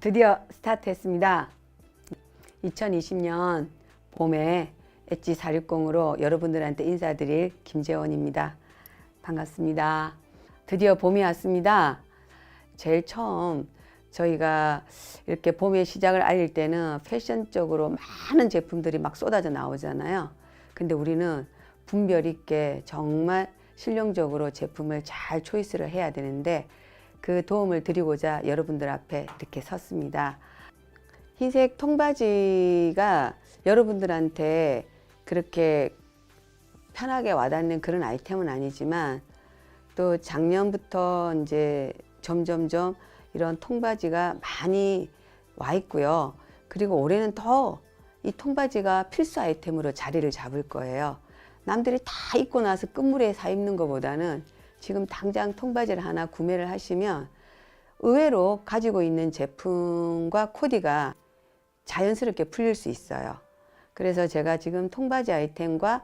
드디어 스타트했습니다. 2020년 봄에 엣지 460으로 여러분들한테 인사드릴 김재원입니다. 반갑습니다. 드디어 봄이 왔습니다. 제일 처음 저희가 이렇게 봄의 시작을 알릴 때는 패션적으로 많은 제품들이 막 쏟아져 나오잖아요. 근데 우리는 분별 있게 정말 실용적으로 제품을 잘 초이스를 해야 되는데 그 도움을 드리고자 여러분들 앞에 이렇게 섰습니다. 흰색 통바지가 여러분들한테 그렇게 편하게 와닿는 그런 아이템은 아니지만 또 작년부터 이제 점점점 이런 통바지가 많이 와 있고요. 그리고 올해는 더 이 통바지가 필수 아이템으로 자리를 잡을 거예요. 남들이 다 입고 나서 끝물에 사 입는 것보다는 지금 당장 통바지를 하나 구매를 하시면 의외로 가지고 있는 제품과 코디가 자연스럽게 풀릴 수 있어요. 그래서 제가 지금 통바지 아이템과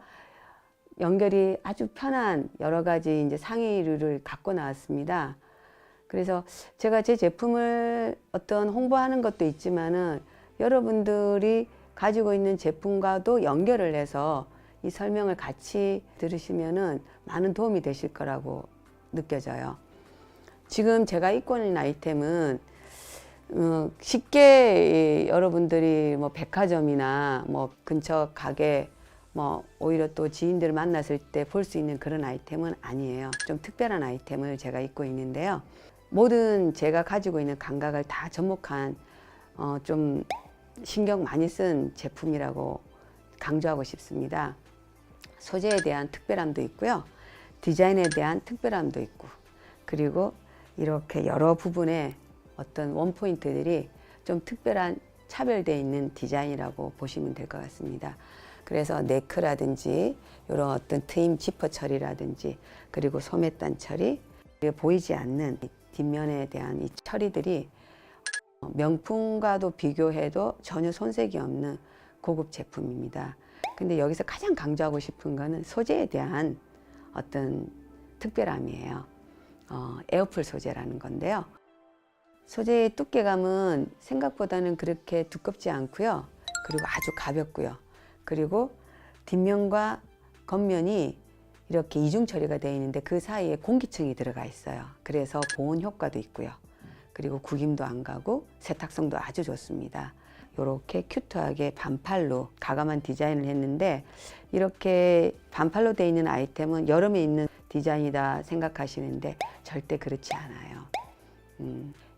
연결이 아주 편한 여러 가지 이제 상의류를 갖고 나왔습니다. 그래서 제가 제 제품을 어떤 홍보하는 것도 있지만은 여러분들이 가지고 있는 제품과도 연결을 해서 이 설명을 같이 들으시면은 많은 도움이 되실 거라고 느껴져요. 지금 제가 입고 있는 아이템은 쉽게 여러분들이 뭐 백화점이나 뭐 근처 가게 뭐 오히려 또 지인들을 만났을 때 볼 수 있는 그런 아이템은 아니에요. 좀 특별한 아이템을 제가 입고 있는데요. 모든 제가 가지고 있는 감각을 다 접목한 좀 신경 많이 쓴 제품이라고 강조하고 싶습니다. 소재에 대한 특별함도 있고요. 디자인에 대한 특별함도 있고, 그리고 이렇게 여러 부분에 어떤 원포인트들이 좀 특별한 차별되어 있는 디자인이라고 보시면 될 것 같습니다. 그래서 네크라든지 이런 어떤 트임 지퍼 처리라든지 그리고 소매단 처리, 보이지 않는 뒷면에 대한 이 처리들이 명품과도 비교해도 전혀 손색이 없는 고급 제품입니다. 근데 여기서 가장 강조하고 싶은 거는 소재에 대한 어떤 특별함이에요. 에어풀 소재라는 건데요. 소재의 두께감은 생각보다는 그렇게 두껍지 않고요. 그리고 아주 가볍고요. 그리고 뒷면과 겉면이 이렇게 이중 처리가 되어 있는데 그 사이에 공기층이 들어가 있어요. 그래서 보온 효과도 있고요. 그리고 구김도 안 가고 세탁성도 아주 좋습니다. 이렇게 큐트하게 반팔로 가감한 디자인을 했는데, 이렇게 반팔로 되어 있는 아이템은 여름에 입는 디자인이다 생각하시는데 절대 그렇지 않아요.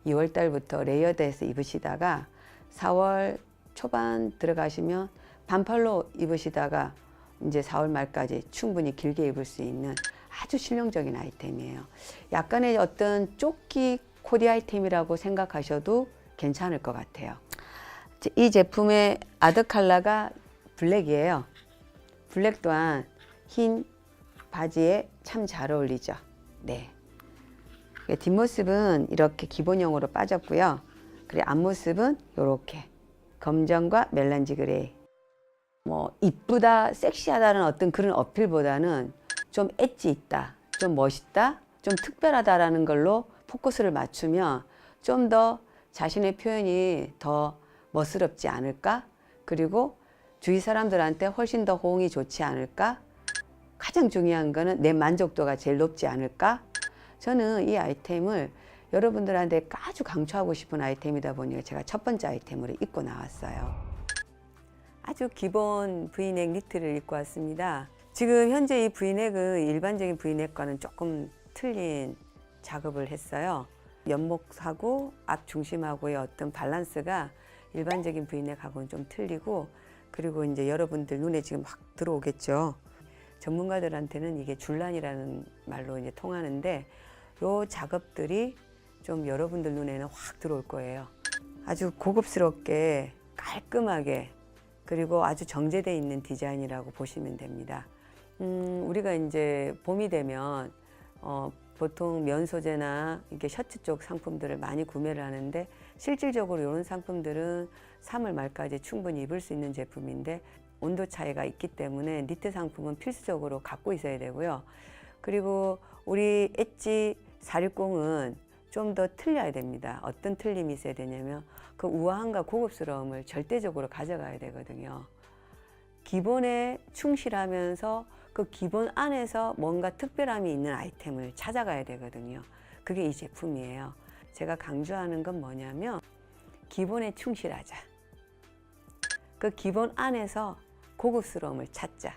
2월 달부터 레이어드해서 입으시다가 4월 초반 들어가시면 반팔로 입으시다가 이제 4월 말까지 충분히 길게 입을 수 있는 아주 실용적인 아이템이에요. 약간의 어떤 조끼 코디 아이템이라고 생각하셔도 괜찮을 것 같아요. 이 제품의 아더 컬러가 블랙이에요. 블랙 또한 흰 바지에 참 잘 어울리죠. 네. 뒷모습은 이렇게 기본형으로 빠졌고요. 그리고 앞모습은 이렇게 검정과 멜란지 그레이. 뭐 이쁘다, 섹시하다는 어떤 그런 어필보다는 좀 엣지 있다, 좀 멋있다, 좀 특별하다라는 걸로 포커스를 맞추면 좀 더 자신의 표현이 더 멋스럽지 않을까? 그리고 주위 사람들한테 훨씬 더 호응이 좋지 않을까? 가장 중요한 거는 내 만족도가 제일 높지 않을까? 저는 이 아이템을 여러분들한테 아주 강조하고 싶은 아이템이다 보니까 제가 첫 번째 아이템으로 입고 나왔어요. 아주 기본 브이넥 니트를 입고 왔습니다. 지금 현재 이 브이넥은 일반적인 브이넥과는 조금 틀린 작업을 했어요. 옆목하고 앞 중심하고의 어떤 밸런스가 일반적인 브이넥하고는 좀 틀리고, 그리고 이제 여러분들 눈에 지금 확 들어오겠죠. 전문가들한테는 이게 줄란이라는 말로 이제 통하는데, 요 작업들이 좀 여러분들 눈에는 확 들어올 거예요. 아주 고급스럽게 깔끔하게, 그리고 아주 정제되어 있는 디자인이라고 보시면 됩니다. 우리가 이제 봄이 되면 보통 면 소재나 이렇게 셔츠 쪽 상품들을 많이 구매를 하는데, 실질적으로 이런 상품들은 3월 말까지 충분히 입을 수 있는 제품인데 온도 차이가 있기 때문에 니트 상품은 필수적으로 갖고 있어야 되고요. 그리고 우리 엣지 460은 좀 더 틀려야 됩니다. 어떤 틀림이 있어야 되냐면 그 우아함과 고급스러움을 절대적으로 가져가야 되거든요. 기본에 충실하면서 그 기본 안에서 뭔가 특별함이 있는 아이템을 찾아가야 되거든요. 그게 이 제품이에요. 제가 강조하는 건 뭐냐면 기본에 충실하자. 그 기본 안에서 고급스러움을 찾자.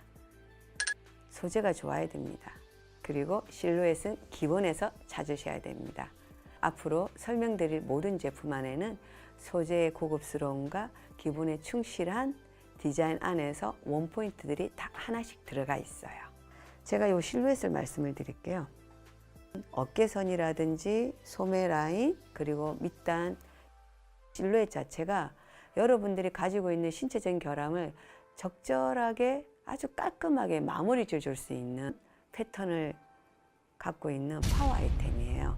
소재가 좋아야 됩니다. 그리고 실루엣은 기본에서 찾으셔야 됩니다. 앞으로 설명드릴 모든 제품 안에는 소재의 고급스러움과 기본에 충실한 디자인 안에서 원포인트들이 다 하나씩 들어가 있어요. 제가 이 실루엣을 말씀을 드릴게요. 어깨선이라든지 소매 라인 그리고 밑단 실루엣 자체가 여러분들이 가지고 있는 신체적인 결함을 적절하게 아주 깔끔하게 마무리 줄 수 있는 패턴을 갖고 있는 파워 아이템이에요.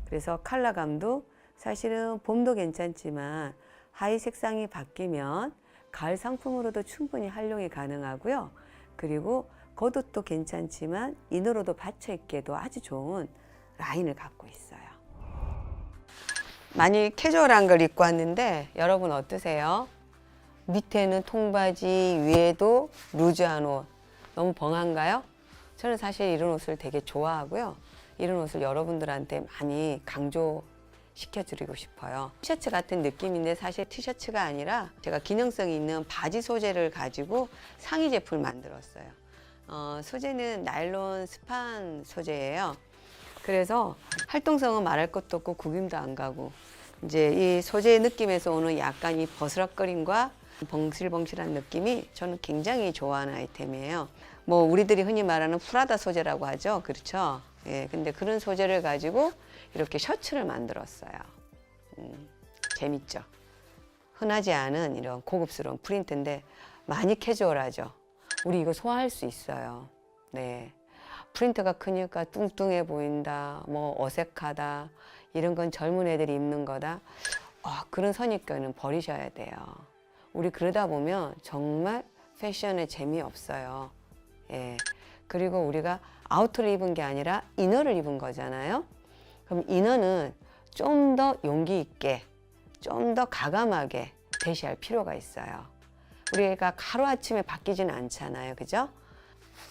그래서 컬러감도 사실은 봄도 괜찮지만 하의 색상이 바뀌면 가을 상품으로도 충분히 활용이 가능하고요. 그리고 겉옷도 괜찮지만 이너로도 받쳐 입기에도 아주 좋은 라인을 갖고 있어요. 많이 캐주얼한 걸 입고 왔는데 여러분 어떠세요? 밑에는 통바지, 위에도 루즈한 옷. 너무 벙한가요? 저는 사실 이런 옷을 되게 좋아하고요. 이런 옷을 여러분들한테 많이 강조시켜드리고 싶어요. 티셔츠 같은 느낌인데 사실 티셔츠가 아니라 제가 기능성이 있는 바지 소재를 가지고 상의 제품을 만들었어요. 소재는 나일론 스판 소재예요. 그래서 활동성은 말할 것도 없고 구김도 안 가고 이제 이 소재의 느낌에서 오는 약간 이 버스럭거림과 벙실벙실한 느낌이 저는 굉장히 좋아하는 아이템이에요. 뭐 우리들이 흔히 말하는 프라다 소재라고 하죠. 그렇죠? 예, 근데 그런 소재를 가지고 이렇게 셔츠를 만들었어요. 재밌죠? 흔하지 않은 이런 고급스러운 프린트인데 많이 캐주얼하죠. 우리 이거 소화할 수 있어요. 네. 프린트가 크니까 뚱뚱해 보인다, 뭐 어색하다, 이런 건 젊은 애들이 입는 거다. 그런 선입견은 버리셔야 돼요. 우리 그러다 보면 정말 패션에 재미없어요. 예. 그리고 우리가 아우터를 입은 게 아니라 이너를 입은 거잖아요. 그럼 이너는 좀 더 용기 있게, 좀 더 과감하게 대시할 필요가 있어요. 우리가 하루아침에 바뀌지는 않잖아요. 그죠?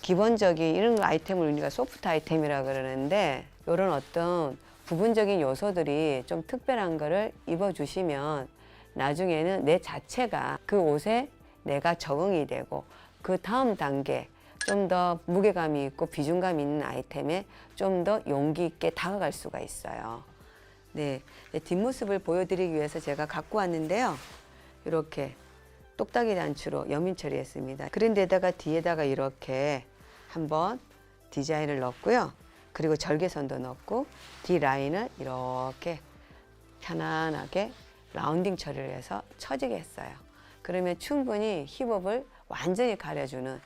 기본적인 이런 아이템을 우리가 소프트 아이템이라 그러는데 이런 어떤 부분적인 요소들이 좀 특별한 거를 입어주시면 나중에는 내 자체가 그 옷에 내가 적응이 되고 그 다음 단계 좀 더 무게감이 있고 비중감 있는 아이템에 좀 더 용기 있게 다가갈 수가 있어요. 네, 뒷모습을 보여드리기 위해서 제가 갖고 왔는데요. 이렇게 똑딱이 단추로 여민 처리했습니다. 그런데다가 뒤에다가 이렇게 한번 디자인을 넣었고요. 그리고 절개선도 넣고 뒤 라인을 이렇게 편안하게 라운딩 처리를 해서 처지게 했어요. 그러면 충분히 힙업을 완전히 가려주는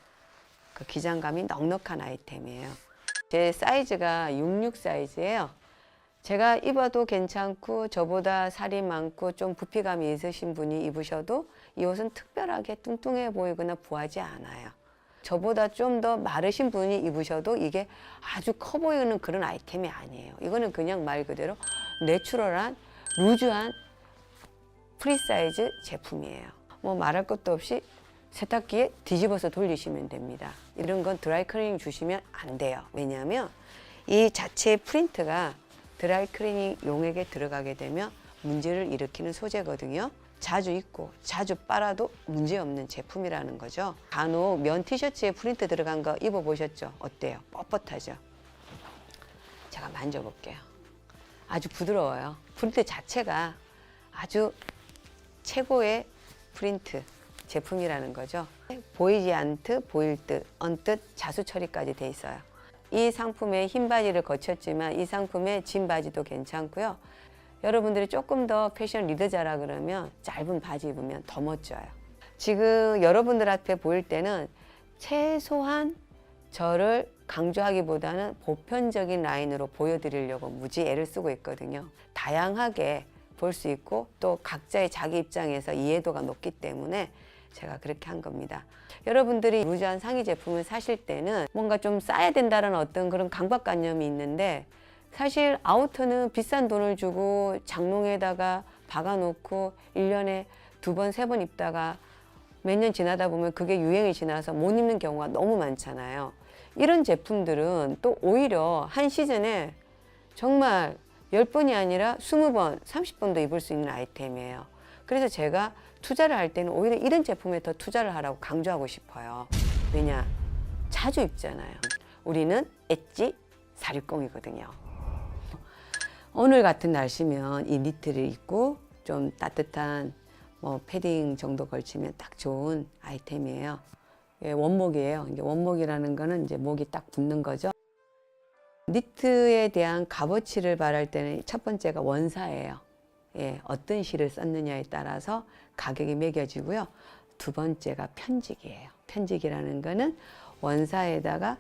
그 기장감이 넉넉한 아이템이에요. 제 사이즈가 66 사이즈예요. 제가 입어도 괜찮고 저보다 살이 많고 좀 부피감이 있으신 분이 입으셔도 이 옷은 특별하게 뚱뚱해 보이거나 부하지 않아요. 저보다 좀 더 마르신 분이 입으셔도 이게 아주 커 보이는 그런 아이템이 아니에요. 이거는 그냥 말 그대로 내추럴한 루즈한 프리사이즈 제품이에요. 뭐 말할 것도 없이 세탁기에 뒤집어서 돌리시면 됩니다. 이런 건 드라이클리닝 주시면 안 돼요. 왜냐하면 이 자체의 프린트가 드라이클리닝 용액에 들어가게 되면 문제를 일으키는 소재거든요. 자주 입고 자주 빨아도 문제없는 제품이라는 거죠. 간혹 면 티셔츠에 프린트 들어간 거 입어보셨죠? 어때요? 뻣뻣하죠? 제가 만져볼게요. 아주 부드러워요. 프린트 자체가 아주 최고의 프린트 제품이라는 거죠. 보이지 않듯 보일 듯 언뜻 자수 처리까지 돼 있어요. 이 상품에 흰 바지를 거쳤지만 이 상품에 진 바지도 괜찮고요. 여러분들이 조금 더 패션 리더자라 그러면 짧은 바지 입으면 더 멋져요. 지금 여러분들 앞에 보일 때는 최소한 저를 강조하기보다는 보편적인 라인으로 보여드리려고 무지 애를 쓰고 있거든요. 다양하게 볼 수 있고 또 각자의 자기 입장에서 이해도가 높기 때문에 제가 그렇게 한 겁니다. 여러분들이 루즈한 상의 제품을 사실 때는 뭔가 좀 싸야 된다는 어떤 그런 강박관념이 있는데 사실 아우터는 비싼 돈을 주고 장롱에다가 박아놓고 1년에 2번, 3번 입다가 몇 년 지나다 보면 그게 유행이 지나서 못 입는 경우가 너무 많잖아요. 이런 제품들은 또 오히려 한 시즌에 정말 10번이 아니라 20번, 30번도 입을 수 있는 아이템이에요. 그래서 제가 투자를 할 때는 오히려 이런 제품에 더 투자를 하라고 강조하고 싶어요. 왜냐? 자주 입잖아요. 우리는 엣지 460이거든요. 오늘 같은 날씨면 이 니트를 입고 좀 따뜻한 뭐 패딩 정도 걸치면 딱 좋은 아이템이에요. 예, 원목이에요. 이제 원목이라는 거는 이제 목이 딱 붙는 거죠. 니트에 대한 값어치를 말할 때는 첫 번째가 원사예요. 예, 어떤 실을 썼느냐에 따라서 가격이 매겨지고요. 두 번째가 편직이에요. 편직이라는 거는 원사에다가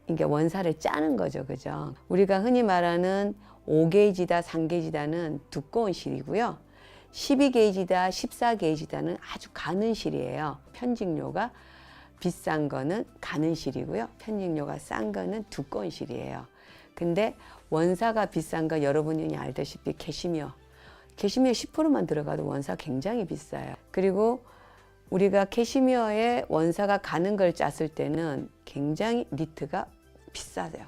이게 원사를 짜는 거죠. 그죠? 우리가 흔히 말하는 5게이지다, 3게이지다는 두꺼운 실이고요. 12게이지다, 14게이지다는 아주 가는 실이에요. 편직료가 비싼 거는 가는 실이고요. 편직료가 싼 거는 두꺼운 실이에요. 근데 원사가 비싼 거 여러분이 알다시피 캐시미어 10%만 들어가도 원사 굉장히 비싸요. 그리고 우리가 캐시미어에 원사가 가는 걸 짰을 때는 굉장히 니트가 비싸요.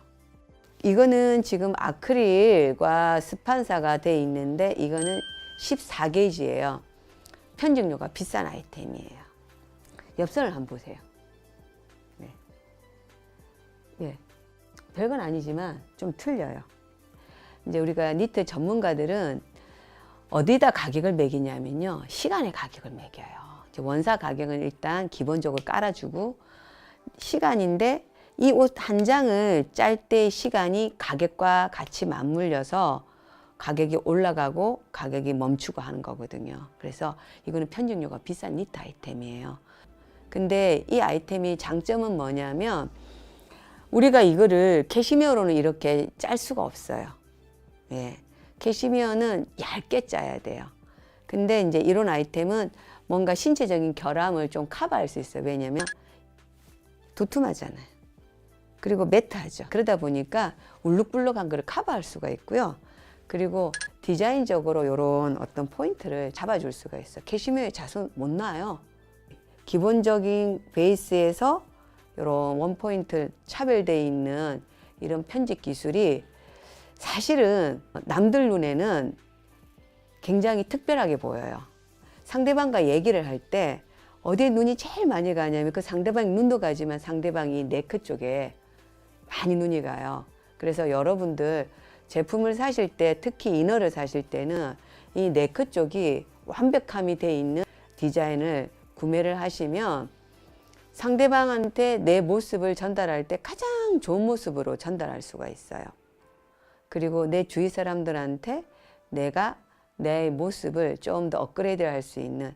이거는 지금 아크릴과 스판사가 돼 있는데 이거는 14게이지예요. 편직료가 비싼 아이템이에요. 옆선을 한번 보세요. 네. 예. 별건 아니지만 좀 틀려요. 이제 우리가 니트 전문가들은 어디다 가격을 매기냐면요. 시간에 가격을 매겨요. 원사 가격은 일단 기본적으로 깔아주고 시간인데 이 옷 한 장을 짤 때 시간이 가격과 같이 맞물려서 가격이 올라가고 가격이 멈추고 하는 거거든요. 그래서 이거는 편직료가 비싼 니트 아이템이에요. 근데 이 아이템이 장점은 뭐냐면 우리가 이거를 캐시미어로는 이렇게 짤 수가 없어요. 예. 캐시미어는 얇게 짜야 돼요. 근데 이제 이런 아이템은 뭔가 신체적인 결함을 좀 커버할 수 있어요. 왜냐면 두툼하잖아요. 그리고 매트하죠. 그러다 보니까 울룩불룩한 거를 커버할 수가 있고요. 그리고 디자인적으로 이런 어떤 포인트를 잡아줄 수가 있어요. 캐시미어에 자수 못 놔요. 기본적인 베이스에서 이런 원포인트 차별되어 있는 이런 편집 기술이 사실은 남들 눈에는 굉장히 특별하게 보여요. 상대방과 얘기를 할 때 어디에 눈이 제일 많이 가냐면 그 상대방 눈도 가지만 상대방이 네크 쪽에 많이 눈이 가요. 그래서 여러분들 제품을 사실 때 특히 이너를 사실 때는 이 네크 쪽이 완벽함이 돼 있는 디자인을 구매를 하시면 상대방한테 내 모습을 전달할 때 가장 좋은 모습으로 전달할 수가 있어요. 그리고 내 주위 사람들한테 내가 내 모습을 좀 더 업그레이드 할 수 있는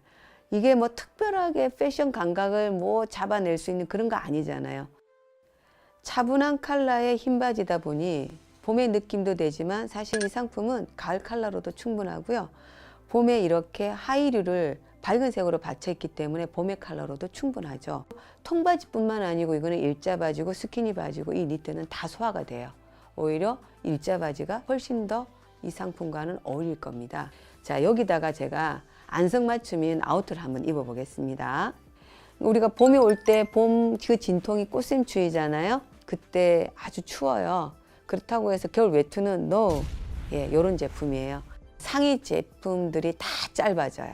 이게 뭐 특별하게 패션 감각을 뭐 잡아낼 수 있는 그런 거 아니잖아요. 차분한 컬러의 흰 바지다 보니 봄의 느낌도 되지만 사실 이 상품은 가을 컬러로도 충분하고요. 봄에 이렇게 하의류를 밝은 색으로 받쳐있기 때문에 봄의 컬러로도 충분하죠. 통바지뿐만 아니고 이거는 일자 바지고 스키니 바지고 이 니트는 다 소화가 돼요. 오히려 일자 바지가 훨씬 더 이 상품과는 어울릴 겁니다. 자, 여기다가 제가 안성맞춤인 아우터를 한번 입어보겠습니다. 우리가 봄이 올 때 봄 그 진통이 꽃샘추위잖아요. 그때 아주 추워요. 그렇다고 해서 겨울 외투는 no. 예, 요런 제품이에요. 상의 제품들이 다 짧아져요.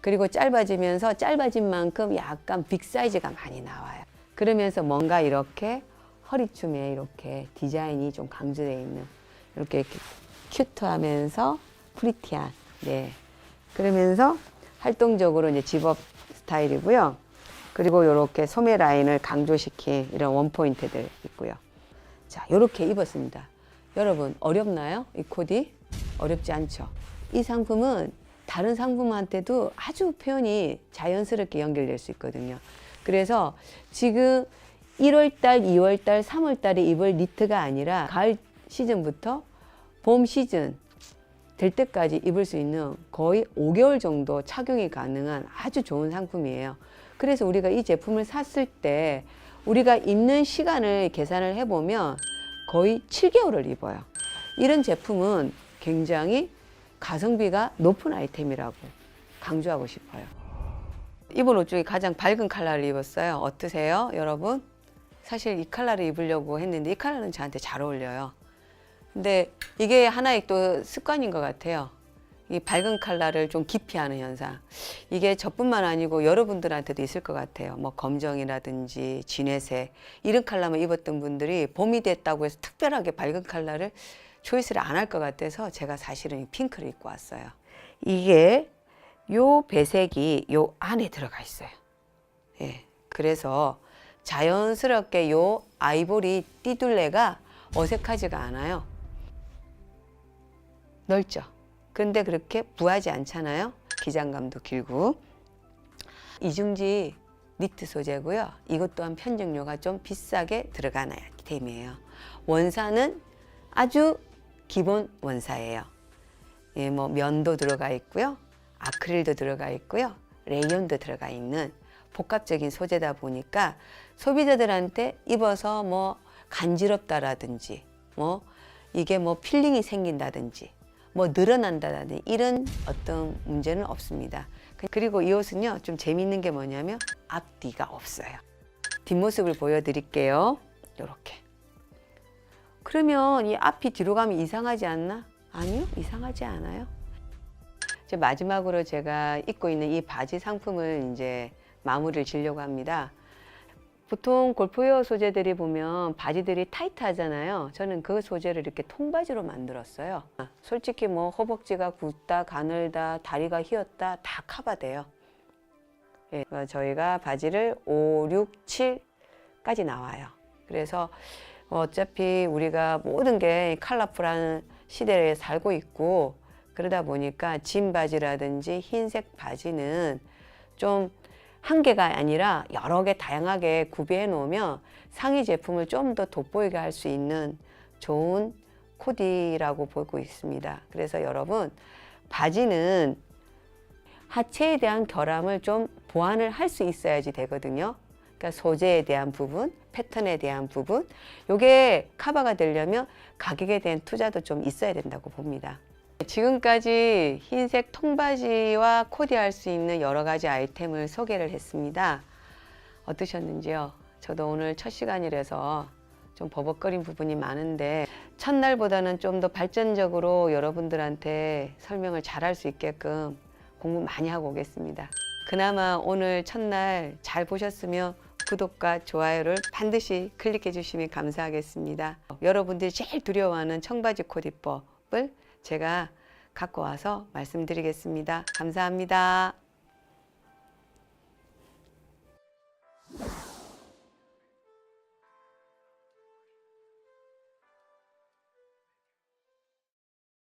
그리고 짧아지면서 짧아진 만큼 약간 빅 사이즈가 많이 나와요. 그러면서 뭔가 이렇게 허리춤에 이렇게 디자인이 좀 강조되어 있는 이렇게 큐트하면서 프리티한 네. 그러면서 활동적으로 이제 집업 스타일이고요. 그리고 이렇게 소매 라인을 강조시킨 이런 원포인트들 있고요. 자, 이렇게 입었습니다. 여러분 어렵나요? 이 코디? 어렵지 않죠? 이 상품은 다른 상품한테도 아주 표현이 자연스럽게 연결될 수 있거든요. 그래서 지금 1월달, 2월달, 3월달에 입을 니트가 아니라 가을 시즌부터 봄 시즌 될 때까지 입을 수 있는 거의 5개월 정도 착용이 가능한 아주 좋은 상품이에요. 그래서 우리가 이 제품을 샀을 때 우리가 입는 시간을 계산을 해보면 거의 7개월을 입어요. 이런 제품은 굉장히 가성비가 높은 아이템이라고 강조하고 싶어요. 입은 옷 중에 가장 밝은 컬러를 입었어요. 어떠세요, 여러분? 사실 이 컬러를 입으려고 했는데 이 컬러는 저한테 잘 어울려요. 근데 이게 하나의 또 습관인 것 같아요. 이 밝은 컬러를 좀 기피하는 현상. 이게 저뿐만 아니고 여러분들한테도 있을 것 같아요. 뭐 검정이라든지 진회색 이런 컬러만 입었던 분들이 봄이 됐다고 해서 특별하게 밝은 컬러를 초이스를 안 할 것 같아서 제가 사실은 이 핑크를 입고 왔어요. 이게 요 배색이 요 안에 들어가 있어요. 예. 그래서 자연스럽게 요 아이보리 띠둘레가 어색하지가 않아요. 넓죠? 그런데 그렇게 부하지 않잖아요. 기장감도 길고. 이중지 니트 소재고요. 이것 또한 편정료가 좀 비싸게 들어가는 아이템이에요. 원사는 아주 기본 원사예요. 예, 뭐 면도 들어가 있고요. 아크릴도 들어가 있고요. 레이온도 들어가 있는 복합적인 소재다 보니까 소비자들한테 입어서 뭐 간지럽다라든지 뭐 이게 뭐 필링이 생긴다든지 뭐 늘어난다든지 이런 어떤 문제는 없습니다. 그리고 이 옷은요 좀 재미있는 게 뭐냐면 앞뒤가 없어요. 뒷모습을 보여드릴게요. 이렇게. 그러면 이 앞이 뒤로 가면 이상하지 않나? 아니요, 이상하지 않아요. 이제 마지막으로 제가 입고 있는 이 바지 상품을 이제 마무리를 지려고 합니다. 보통 골프웨어 소재들이 보면 바지들이 타이트하잖아요. 저는 그 소재를 이렇게 통바지로 만들었어요. 솔직히 뭐 허벅지가 굳다, 가늘다, 다리가 휘었다 다 커버돼요. 예, 저희가 바지를 5, 6, 7까지 나와요. 그래서 어차피 우리가 모든 게 컬러풀한 시대에 살고 있고 그러다 보니까 진 바지라든지 흰색 바지는 좀 한 개가 아니라 여러 개 다양하게 구비해 놓으면 상의 제품을 좀 더 돋보이게 할 수 있는 좋은 코디라고 보고 있습니다. 그래서 여러분 바지는 하체에 대한 결함을 좀 보완을 할 수 있어야지 되거든요. 그러니까 소재에 대한 부분, 패턴에 대한 부분, 이게 커버가 되려면 가격에 대한 투자도 좀 있어야 된다고 봅니다. 지금까지 흰색 통바지와 코디할 수 있는 여러 가지 아이템을 소개를 했습니다. 어떠셨는지요? 저도 오늘 첫 시간이라서 좀 버벅거린 부분이 많은데 첫날보다는 좀 더 발전적으로 여러분들한테 설명을 잘할 수 있게끔 공부 많이 하고 오겠습니다. 그나마 오늘 첫날 잘 보셨으면 구독과 좋아요를 반드시 클릭해 주시면 감사하겠습니다. 여러분들이 제일 두려워하는 청바지 코디법을 제가 갖고 와서 말씀드리겠습니다. 감사합니다.